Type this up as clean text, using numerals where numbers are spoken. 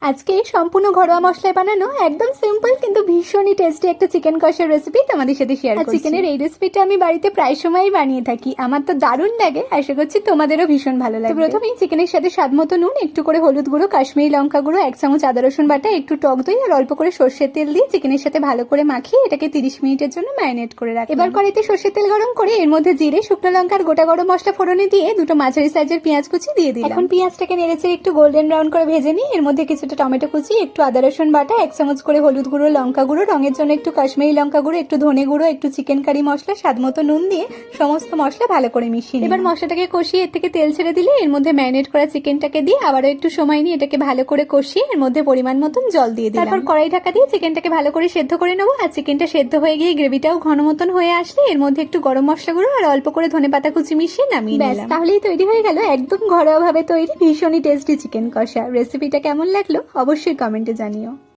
আজকে সম্পূর্ণ ঘরোয়া মশলায় বানানো একদম সিম্পল কিন্তু ভীষণই টেস্টি একটা চিকেন কষার রেসিপি তোমাদের সাথে শেয়ার করছি। চিকেনের এই রেসিপিটা আমি বাড়িতে প্রায় সময়ই বানিয়ে থাকি, আমার তো দারুণ লাগে, আশা করছি তোমাদেরও ভীষণ ভালো লাগে। প্রথমেই চিকেনের সাথে স্বাদ মতো নুন, একটু করে হলুদ গুঁড়ো, কাশ্মীরি লঙ্কা গুঁড়ো, 1 চামচ আদা রসুন বাটা, একটু টক দই আর অল্প করে সর্ষের তেল দিয়ে চিকেনের সাথে ভালো করে মাখিয়ে এটাকে 30 মিনিটের জন্য ম্যারিনেট করে রাখি। এবার কড়াইতে সর্ষের তেল গরম করে এর মধ্যে জিরে, শুকনো লঙ্কার গোটা গরম মশলা ফোড়নে দিয়ে দুটো মাঝারি সাইজের পেঁয়াজ কুচি দিয়ে দিলাম। এখন পেঁয়াজটাকে নেড়েচেড়ে একটু গোল্ডেন ব্রাউন করে ভেজে নিই। এর মধ্যে কিছুটা টমেটো কুচি, একটু আদা রসুন বাটা, 1 চামচ করে হলুদ গুঁড়ো, লঙ্কা গুঁড়ো, রঙের জন্য একটু কাশ্মীরি লঙ্কা গুঁড়ো, একটু ধনে গুঁড়ো, একটু চিকেন কারি মশলা, স্বাদ মতো নুন দিয়ে সমস্ত মশলা ভালো করে মিশিয়ে এবার মশলাটাকে কষিয়ে এর থেকে তেল ছেড়ে দিলে এর মধ্যে ম্যারিনেট করা চিকেনটাকে দিয়ে আবারও একটু সময় নিয়ে এটাকে ভালো করে কষিয়ে এর মধ্যে পরিমাণ মতন জল দিয়ে দিলাম। তারপর কড়াই ঢাকা দিয়ে চিকেনটাকে ভালো করে সেদ্ধ করে নেবো। আর চিকেনটা সেদ্ধ হয়ে গিয়ে গ্রেভিটাও ঘন মতন হয়ে আসলে এর মধ্যে একটু গরম মশলা গুঁড়ো আর অল্প করে ধনেপাতা কুচি মিশিয়ে নামিয়ে নিলাম। তাহলেই তৈরি হয়ে গেল একদম ঘরোয়া ভাবে তৈরি ভীষণই টেস্টি চিকেন কষা। রেসিপিটা কেমন লাগলো অবশ্যই কমেন্টে জানিও।